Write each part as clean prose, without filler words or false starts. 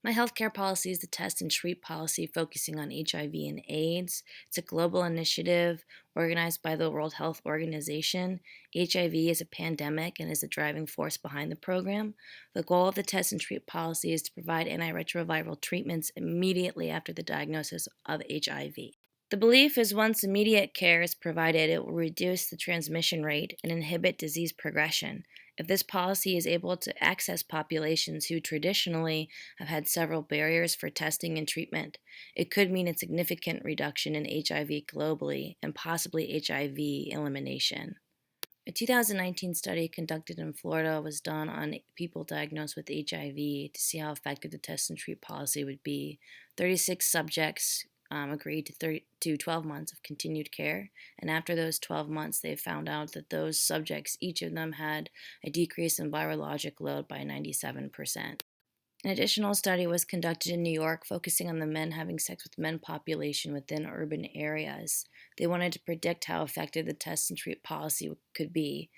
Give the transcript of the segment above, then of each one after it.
My healthcare policy is the test and treat policy focusing on HIV and AIDS. It's a global initiative organized by the World Health Organization. HIV is a pandemic and is the driving force behind the program. The goal of the test and treat policy is to provide antiretroviral treatments immediately after the diagnosis of HIV. The belief is once immediate care is provided, it will reduce the transmission rate and inhibit disease progression. If this policy is able to access populations who traditionally have had several barriers for testing and treatment, it could mean a significant reduction in HIV globally and possibly HIV elimination. A 2019 study conducted in Florida was done on people diagnosed with HIV to see how effective the test and treat policy would be. 36 subjects agreed to 12 months of continued care, and after those 12 months, they found out that those subjects, each of them had a decrease in virologic load by 97%. An additional study was conducted in New York focusing on the men having sex with men population within urban areas. They wanted to predict how effective the test and treat policy could be.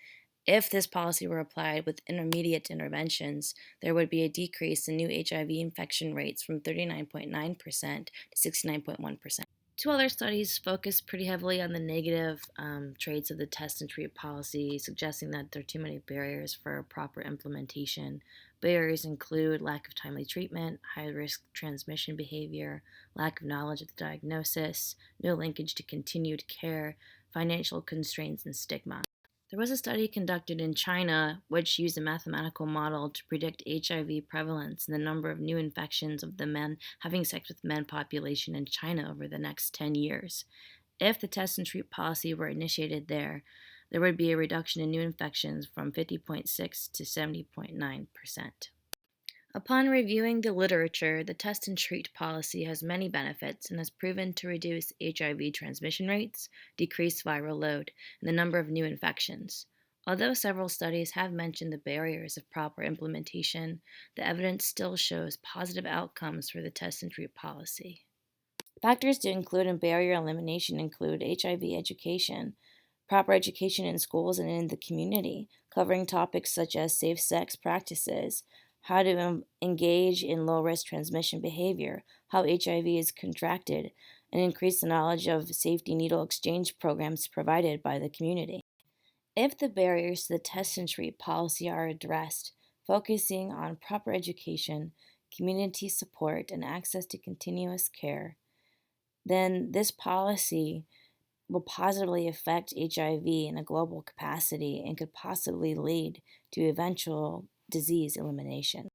If this policy were applied with intermediate interventions, there would be a decrease in new HIV infection rates from 39.9% to 69.1%. Two other studies focused pretty heavily on the negative traits of the test and treat policy, suggesting that there are too many barriers for proper implementation. Barriers include lack of timely treatment, high risk transmission behavior, lack of knowledge of the diagnosis, no linkage to continued care, financial constraints, and stigma. There was a study conducted in China which used a mathematical model to predict HIV prevalence and the number of new infections of the men having sex with men population in China over the next 10 years. If the test and treat policy were initiated there would be a reduction in new infections from 50.6 to 70.9%. Upon reviewing the literature, the test and treat policy has many benefits and has proven to reduce HIV transmission rates, decrease viral load, and the number of new infections. Although several studies have mentioned the barriers of proper implementation, the evidence still shows positive outcomes for the test and treat policy. Factors to include in barrier elimination include HIV education, proper education in schools and in the community, covering topics such as safe sex practices, how to engage in low risk transmission behavior, how HIV is contracted, and increase the knowledge of safety needle exchange programs provided by the community. If the barriers to the test and treat policy are addressed, focusing on proper education, community support, and access to continuous care, then this policy will positively affect HIV in a global capacity and could possibly lead to eventual disease elimination.